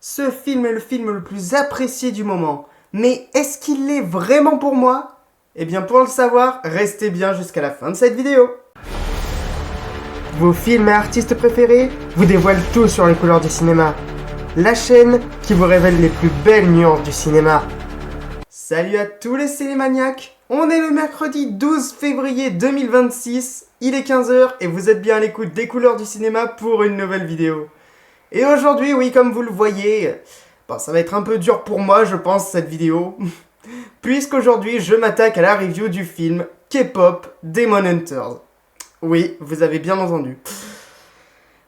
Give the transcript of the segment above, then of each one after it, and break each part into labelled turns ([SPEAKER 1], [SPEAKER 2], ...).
[SPEAKER 1] Ce film est le film le plus apprécié du moment. Mais est-ce qu'il l'est vraiment pour moi? Eh bien pour le savoir, restez bien jusqu'à la fin de cette vidéo. Vos films et artistes préférés vous dévoilent tout sur les couleurs du cinéma. La chaîne qui vous révèle les plus belles nuances du cinéma. Salut à tous les cinémaniacs. On est le mercredi 12 février 2026, il est 15h et vous êtes bien à l'écoute des couleurs du cinéma pour une nouvelle vidéo. Et aujourd'hui, oui, comme vous le voyez, ça va être un peu dur pour moi, je pense, cette vidéo. Puisqu'aujourd'hui, je m'attaque à la review du film K-pop Demon Hunters. Oui, vous avez bien entendu.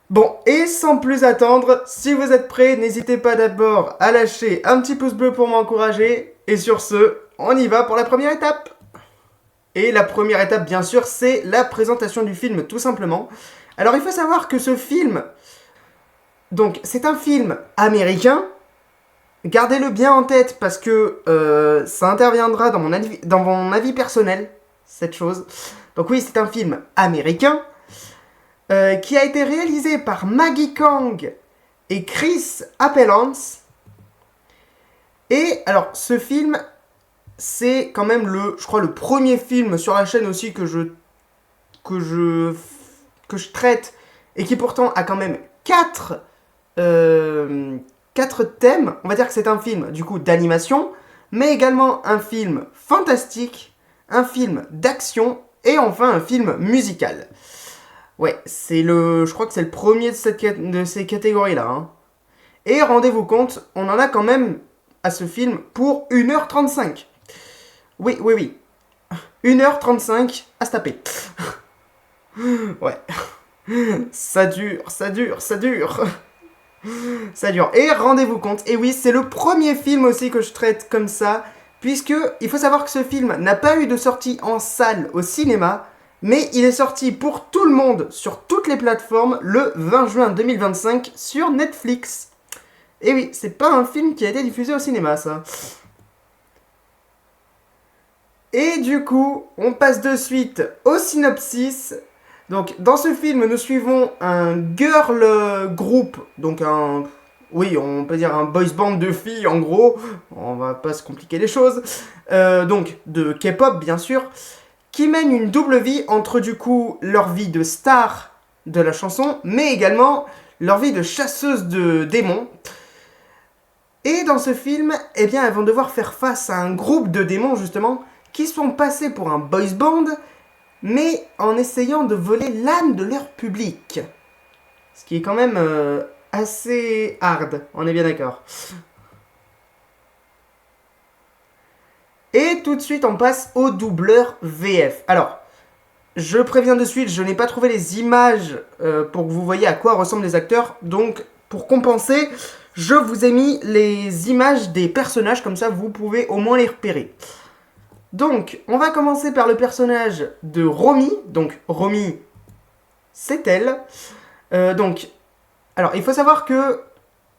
[SPEAKER 1] Bon, et sans plus attendre, si vous êtes prêts, n'hésitez pas d'abord à lâcher un petit pouce bleu pour m'encourager. Et sur ce, on y va pour la première étape. Et la première étape, bien sûr, c'est la présentation du film, tout simplement. Alors, il faut savoir que ce film... Donc, c'est un film américain. Gardez-le bien en tête parce que ça interviendra dans mon avis personnel, cette chose. Donc oui, c'est un film américain qui a été réalisé par Maggie Kang et Chris Appelants. Et alors, ce film, c'est quand même je crois, le premier film sur la chaîne aussi que je traite et qui pourtant a quand même 4 thèmes. On va dire que c'est un film du coup d'animation, mais également un film fantastique, un film d'action et enfin un film musical. Ouais, je crois que c'est le premier de ces catégories-là. Hein. Et rendez-vous compte, on en a quand même à ce film pour 1h35. Oui. 1h35 à se taper. Ouais. Ça dure. Ça dure. Et rendez-vous compte, et oui, c'est le premier film aussi que je traite comme ça, puisque il faut savoir que ce film n'a pas eu de sortie en salle au cinéma, mais il est sorti pour tout le monde sur toutes les plateformes le 20 juin 2025 sur Netflix. Et oui, c'est pas un film qui a été diffusé au cinéma, ça. Et du coup, on passe de suite au synopsis. Donc, dans ce film, nous suivons un girl group, donc on peut dire un boys band de filles, en gros, on va pas se compliquer les choses, donc de K-pop, bien sûr, qui mènent une double vie entre, du coup, leur vie de star de la chanson, mais également leur vie de chasseuse de démons. Et dans ce film, eh bien, elles vont devoir faire face à un groupe de démons, justement, qui sont passés pour un boys band, mais en essayant de voler l'âme de leur public. Ce qui est quand même assez hard, on est bien d'accord. Et tout de suite, on passe au doubleur VF. Alors, je préviens de suite, je n'ai pas trouvé les images pour que vous voyez à quoi ressemblent les acteurs. Donc, pour compenser, je vous ai mis les images des personnages, comme ça vous pouvez au moins les repérer. Donc, on va commencer par le personnage de Romy. Donc, Romy, c'est elle. Alors, il faut savoir que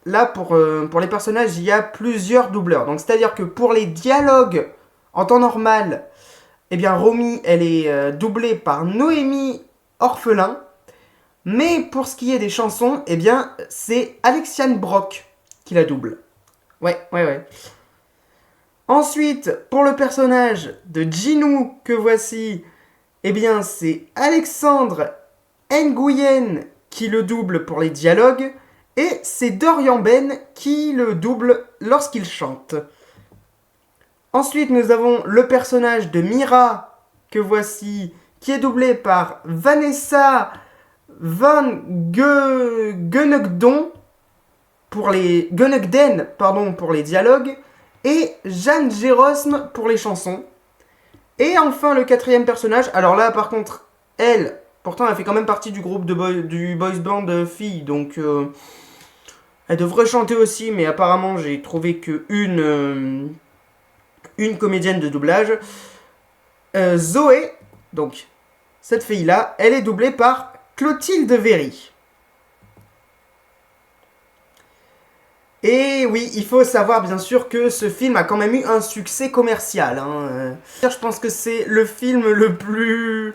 [SPEAKER 1] là, pour les personnages, il y a plusieurs doubleurs. Donc, c'est-à-dire que pour les dialogues en temps normal, eh bien, Romy, elle est doublée par Noémie Orphelin. Mais pour ce qui est des chansons, eh bien, c'est Alexiane Brock qui la double. Ouais. Ensuite, pour le personnage de Jinou que voici, eh bien c'est Alexandre Nguyen qui le double pour les dialogues et c'est Dorian Ben qui le double lorsqu'il chante. Ensuite, nous avons le personnage de Mira que voici qui est doublé par Vanessa Van Gunnegden pour les dialogues et Jeanne Gérosme pour les chansons. Et enfin, le quatrième personnage, alors là, par contre, elle, pourtant, elle fait quand même partie du groupe du boys band filles, donc elle devrait chanter aussi, mais apparemment, j'ai trouvé que une comédienne de doublage. Zoé, donc, cette fille-là, elle est doublée par Clotilde Véry. Et oui, il faut savoir bien sûr que ce film a quand même eu un succès commercial. Hein. Je pense que c'est le film le plus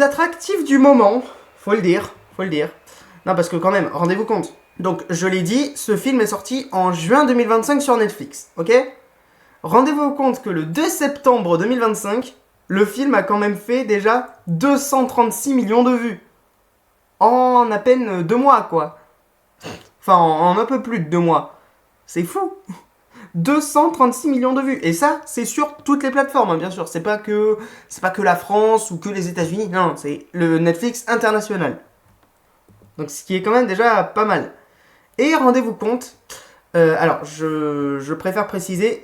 [SPEAKER 1] attractif du moment, faut le dire. Non, parce que quand même, rendez-vous compte, Donc, je l'ai dit, ce film est sorti en juin 2025 sur Netflix, ok? Rendez-vous compte que le 2 septembre 2025, le film a quand même fait déjà 236 millions de vues. En à peine 2 mois, quoi. Enfin, en un peu plus de 2 mois. C'est fou. 236 millions de vues. Et ça, c'est sur toutes les plateformes, hein, bien sûr. C'est pas que la France ou que les États-Unis. Non, c'est le Netflix international. Donc, ce qui est quand même déjà pas mal. Et rendez-vous compte, alors je préfère préciser,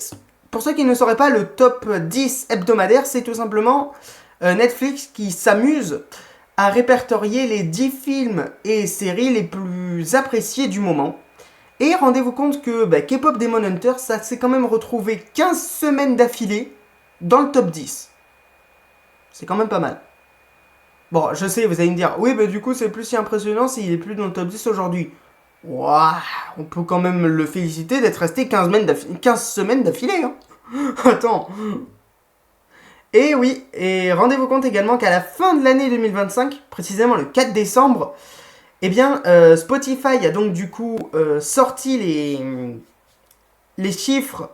[SPEAKER 1] pour ceux qui ne sauraient pas, le top 10 hebdomadaire, c'est tout simplement Netflix qui s'amuse à répertorier les 10 films et séries les plus appréciés du moment. Et rendez-vous compte que K-Pop Demon Hunter, ça s'est quand même retrouvé 15 semaines d'affilée dans le top 10. C'est quand même pas mal. Bon, je sais, vous allez me dire, oui, du coup, c'est plus si impressionnant s'il est plus dans le top 10 aujourd'hui. Ouah, on peut quand même le féliciter d'être resté 15 semaines d'affilée. Hein. Attends. Et oui, et rendez-vous compte également qu'à la fin de l'année 2025, précisément le 4 décembre, eh bien, Spotify a donc du coup sorti les chiffres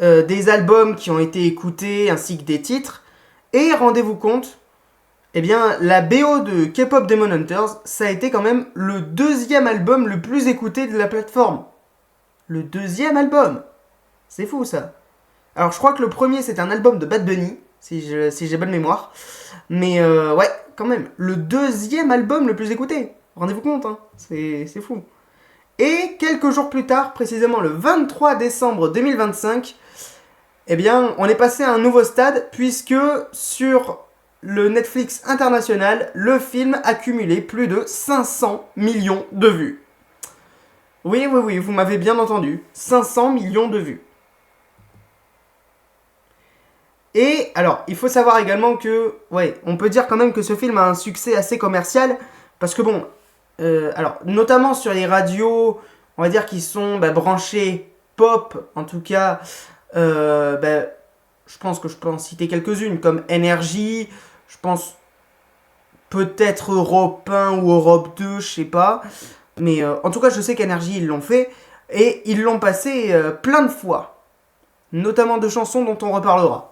[SPEAKER 1] des albums qui ont été écoutés ainsi que des titres. Et rendez-vous compte, eh bien, la BO de K-Pop Demon Hunters, ça a été quand même le deuxième album le plus écouté de la plateforme. Le deuxième album. C'est fou, ça. Alors, je crois que le premier, c'est un album de Bad Bunny, si j'ai bonne mémoire. Mais, ouais, quand même. Le deuxième album le plus écouté. Rendez-vous compte, hein. C'est fou. Et quelques jours plus tard, précisément le 23 décembre 2025, eh bien, on est passé à un nouveau stade, puisque sur le Netflix international, le film a cumulé plus de 500 millions de vues. Oui, vous m'avez bien entendu. 500 millions de vues. Et alors, il faut savoir également que, ouais, on peut dire quand même que ce film a un succès assez commercial, parce que bon, alors, notamment sur les radios, on va dire qui sont branchées pop, en tout cas, je pense que je peux en citer quelques-unes, comme Énergie, je pense peut-être Europe 1 ou Europe 2, je sais pas. Mais en tout cas, je sais qu'Énergie, ils l'ont fait. Et ils l'ont passé plein de fois. Notamment de chansons dont on reparlera.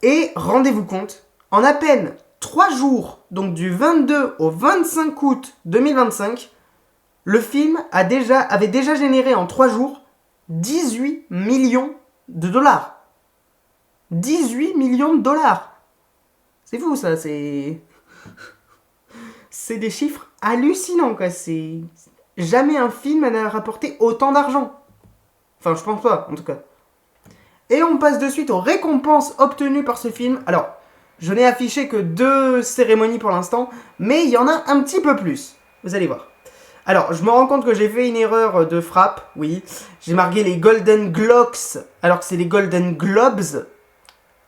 [SPEAKER 1] Et rendez-vous compte, en à peine 3 jours, donc du 22 au 25 août 2025, le film avait déjà généré en 3 jours 18 millions de dollars. 18 millions de dollars. C'est fou ça, c'est des chiffres hallucinants quoi. C'est jamais un film n'a rapporté autant d'argent. Enfin, je pense pas en tout cas. Et on passe de suite aux récompenses obtenues par ce film. Alors, je n'ai affiché que 2 cérémonies pour l'instant, mais il y en a un petit peu plus. Vous allez voir. Alors, je me rends compte que j'ai fait une erreur de frappe, oui. J'ai marqué les Golden Globes, alors que c'est les Golden Globes.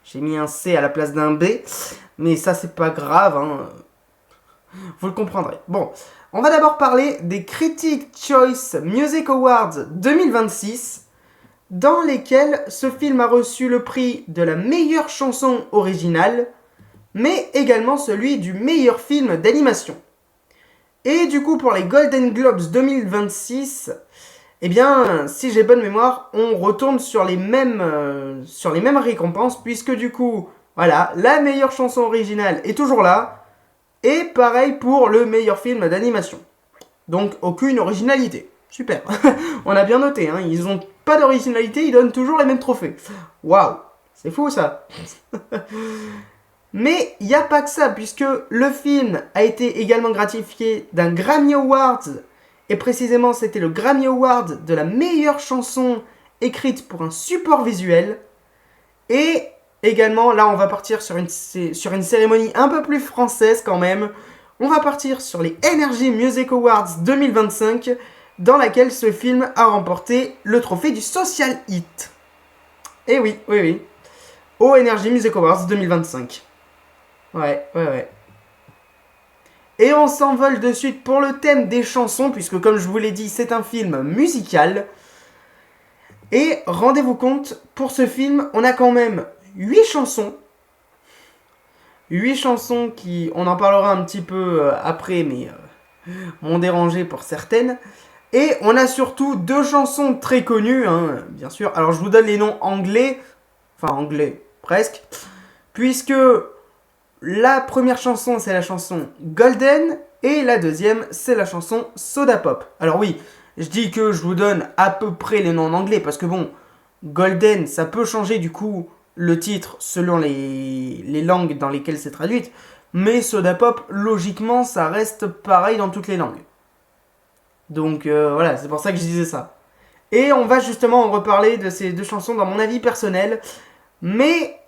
[SPEAKER 1] J'ai mis un C à la place d'un B, mais ça c'est pas grave, hein. Vous le comprendrez. Bon, on va d'abord parler des Critics' Choice Music Awards 2026, dans lesquels ce film a reçu le prix de la meilleure chanson originale, mais également celui du meilleur film d'animation. Et du coup, pour les Golden Globes 2026, eh bien, si j'ai bonne mémoire, on retourne sur les mêmes récompenses, puisque du coup, voilà, la meilleure chanson originale est toujours là, et pareil pour le meilleur film d'animation. Donc, aucune originalité. Super. On a bien noté, hein, ils ont pas d'originalité, ils donnent toujours les mêmes trophées. Waouh, c'est fou ça. Mais il n'y a pas que ça, puisque le film a été également gratifié d'un Grammy Award, et précisément c'était le Grammy Award de la meilleure chanson écrite pour un support visuel. Et également, là on va partir sur une cérémonie un peu plus française quand même. On va partir sur les Energy Music Awards 2025, dans laquelle ce film a remporté le trophée du Social Hit. Et oui. Au Energy Music Awards 2025. Ouais. Et on s'envole de suite pour le thème des chansons, puisque comme je vous l'ai dit, c'est un film musical. Et rendez-vous compte, pour ce film, on a quand même 8 chansons. 8 chansons qui, on en parlera un petit peu après, mais m'ont dérangé pour certaines. Et on a surtout deux chansons très connues, hein, bien sûr. Alors je vous donne les noms anglais, enfin anglais presque, puisque la première chanson c'est la chanson Golden et la deuxième c'est la chanson Soda Pop. Alors oui, je dis que je vous donne à peu près les noms en anglais parce que bon, Golden ça peut changer du coup le titre selon les langues dans lesquelles c'est traduite, mais Soda Pop logiquement ça reste pareil dans toutes les langues. Donc voilà, c'est pour ça que je disais ça. Et on va justement en reparler de ces deux chansons dans mon avis personnel. Mais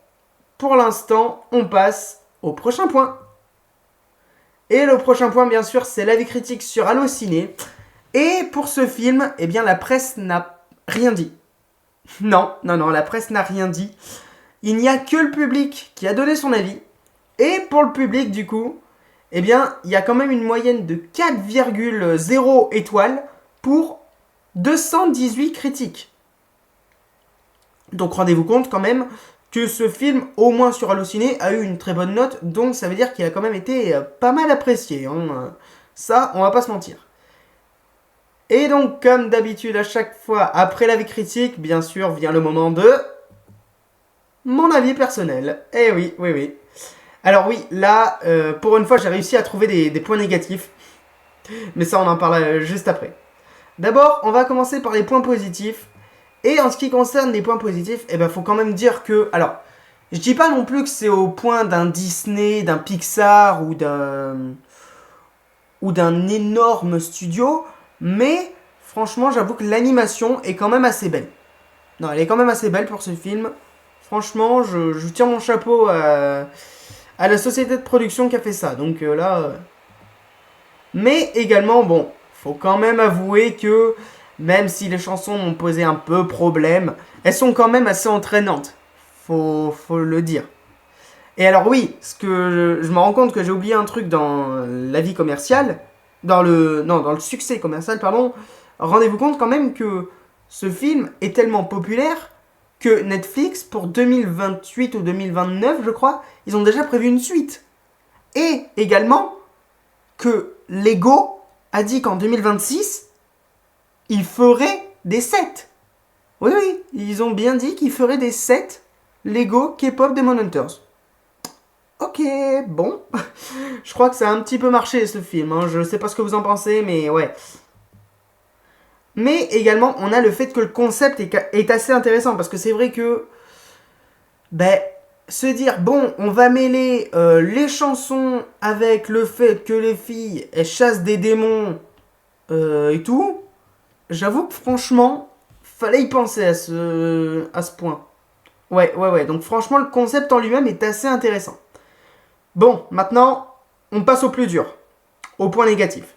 [SPEAKER 1] pour l'instant, on passe au prochain point. Et le prochain point, bien sûr, c'est l'avis critique sur Allociné. Et pour ce film, eh bien, la presse n'a rien dit. Non, la presse n'a rien dit. Il n'y a que le public qui a donné son avis. Et pour le public, du coup, eh bien, il y a quand même une moyenne de 4,0 étoiles pour 218 critiques. Donc rendez-vous compte quand même que ce film, au moins sur Allociné, a eu une très bonne note, donc ça veut dire qu'il a quand même été pas mal apprécié. Hein. Ça, on va pas se mentir. Et donc, comme d'habitude, à chaque fois, après l'avis critique, bien sûr, vient le moment de mon avis personnel. Eh oui, oui, oui. Alors oui, là, pour une fois, j'ai réussi à trouver des points négatifs. Mais ça, on en parle juste après. D'abord, on va commencer par les points positifs. Et en ce qui concerne les points positifs, eh ben, faut quand même dire que... Alors, je dis pas non plus que c'est au point d'un Disney, d'un Pixar ou d'un énorme studio, mais franchement, j'avoue que l'animation est quand même assez belle. Non, elle est quand même assez belle pour ce film. Franchement, je tire mon chapeau à la société de production qui a fait ça. Donc là... Mais également, bon, faut quand même avouer que même si les chansons m'ont posé un peu problème, elles sont quand même assez entraînantes. Faut le dire. Et alors oui, ce que je me rends compte que j'ai oublié un truc dans la vie commerciale, dans le succès commercial, pardon. Rendez-vous compte quand même que ce film est tellement populaire que Netflix, pour 2028 ou 2029, je crois, ils ont déjà prévu une suite. Et également que Lego a dit qu'en 2026, il ferait des sets. Oui, oui, ils ont bien dit qu'ils feraient des sets Lego K-pop Demon Hunters. Ok, bon. Je crois que ça a un petit peu marché ce film. Hein. Je sais pas ce que vous en pensez, mais ouais. Mais également, on a le fait que le concept est assez intéressant. Parce que c'est vrai que... Ben, se dire, bon, on va mêler les chansons avec le fait que les filles elles chassent des démons et tout. J'avoue que franchement, fallait y penser à ce point. Ouais. Donc franchement, le concept en lui-même est assez intéressant. Bon, maintenant, on passe au plus dur. Au point négatif.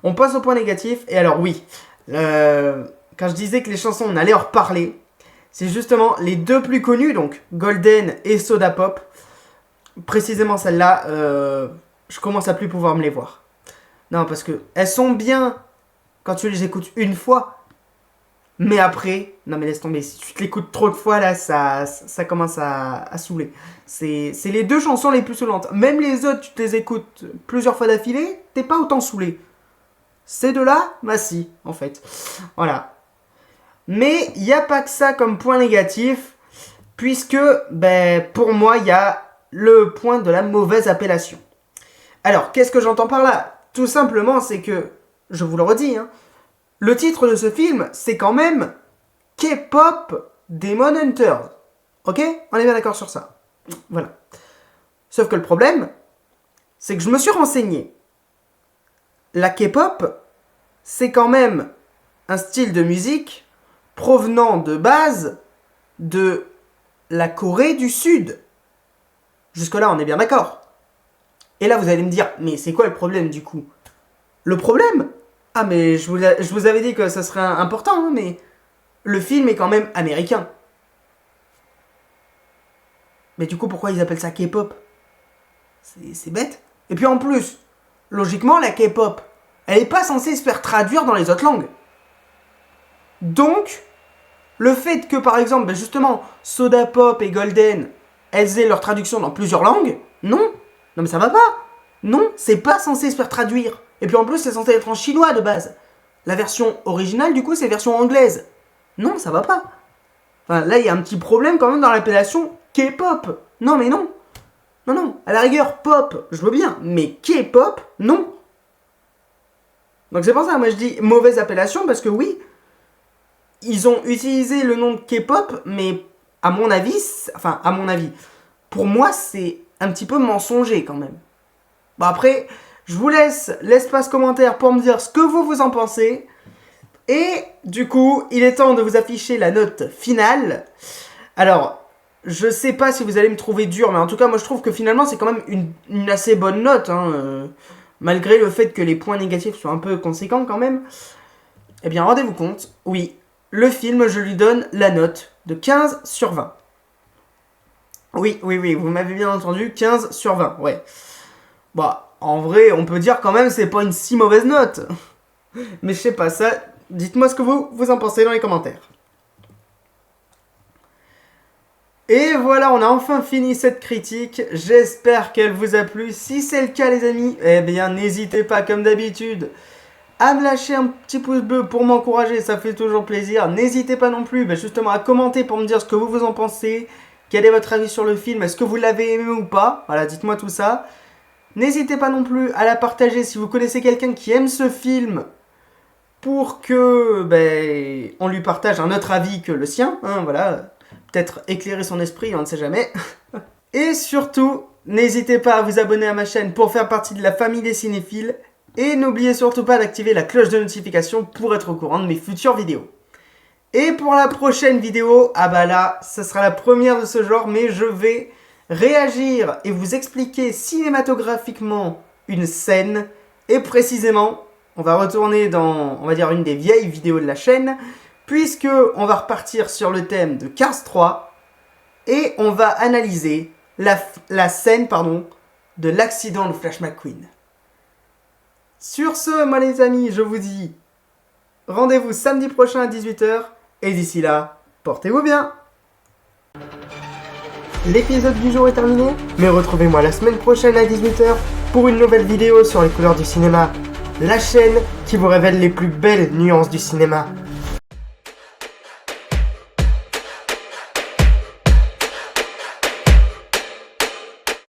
[SPEAKER 1] On passe au point négatif. Et alors oui, quand je disais que les chansons, on allait en reparler, c'est justement les deux plus connues, donc Golden et Soda Pop. Précisément celles-là, je commence à plus pouvoir me les voir. Non, parce que elles sont bien quand tu les écoutes une fois. Mais après, non mais laisse tomber, si tu te l'écoutes trop de fois, là, ça commence à saouler. C'est les deux chansons les plus saoulantes. Même les autres, tu te les écoutes plusieurs fois d'affilée, t'es pas autant saoulé. Ces deux-là, bah si, en fait. Voilà. Mais il n'y a pas que ça comme point négatif, puisque, ben, pour moi, il y a le point de la mauvaise appellation. Alors, qu'est-ce que j'entends par là? Tout simplement, c'est que, je vous le redis, hein, le titre de ce film, c'est quand même K-pop Demon Hunters. Ok? On est bien d'accord sur ça. Voilà. Sauf que le problème, c'est que je me suis renseigné. La K-pop, c'est quand même un style de musique provenant de base de la Corée du Sud. Jusque-là, on est bien d'accord. Et là, vous allez me dire, mais c'est quoi le problème du coup? Le problème? Ah, mais je vous avais dit que ça serait important, hein, mais le film est quand même américain. Mais du coup, pourquoi ils appellent ça K-pop? C'est bête. Et puis en plus, logiquement, la K-pop, elle n'est pas censée se faire traduire dans les autres langues. Donc, le fait que, par exemple, justement, Soda Pop et Golden, elles aient leur traduction dans plusieurs langues, non. Non mais ça va pas. Non, c'est pas censé se faire traduire. Et puis en plus, c'est censé être en chinois de base. La version originale, du coup, c'est version anglaise. Non, ça va pas. Enfin, là, il y a un petit problème quand même dans l'appellation K-pop. Non, mais non. Non, non. À la rigueur, pop, je veux bien. Mais K-pop, non. Donc c'est pour ça, moi je dis mauvaise appellation, parce que oui, ils ont utilisé le nom de K-pop, mais à mon avis, pour moi, c'est un petit peu mensonger quand même. Bon après, je vous laisse l'espace commentaire pour me dire ce que vous en pensez. Et du coup, il est temps de vous afficher la note finale. Alors, je sais pas si vous allez me trouver dur, mais en tout cas, moi je trouve que finalement c'est quand même une assez bonne note, hein, malgré le fait que les points négatifs soient un peu conséquents quand même. Eh bien, rendez-vous compte, oui, le film, je lui donne la note de 15 sur 20. Oui, vous m'avez bien entendu, 15 sur 20, ouais. Bah, en vrai, on peut dire quand même c'est pas une si mauvaise note. Mais je sais pas, ça, dites-moi ce que vous en pensez dans les commentaires. Et voilà, on a enfin fini cette critique. J'espère qu'elle vous a plu. Si c'est le cas, les amis, eh bien, n'hésitez pas, comme d'habitude, à me lâcher un petit pouce bleu pour m'encourager. Ça fait toujours plaisir. N'hésitez pas non plus, justement, à commenter pour me dire ce que vous en pensez. Quel est votre avis sur le film? Est-ce que vous l'avez aimé ou pas? Voilà, dites-moi tout ça. N'hésitez pas non plus à la partager si vous connaissez quelqu'un qui aime ce film, pour que on lui partage un autre avis que le sien, hein, voilà. Peut-être éclairer son esprit, on ne sait jamais. Et surtout, n'hésitez pas à vous abonner à ma chaîne pour faire partie de la famille des cinéphiles. Et n'oubliez surtout pas d'activer la cloche de notification pour être au courant de mes futures vidéos. Et pour la prochaine vidéo, là, ce sera la première de ce genre, mais je vais réagir et vous expliquer cinématographiquement une scène. Et précisément, on va retourner dans, on va dire, une des vieilles vidéos de la chaîne, puisque on va repartir sur le thème de Cars 3 et on va analyser la scène de l'accident de Flash McQueen. Sur ce, moi les amis, je vous dis rendez-vous samedi prochain à 18 h et d'ici là, portez-vous bien. L'épisode du jour est terminé, mais retrouvez-moi la semaine prochaine à 18 h pour une nouvelle vidéo sur les couleurs du cinéma, la chaîne qui vous révèle les plus belles nuances du cinéma.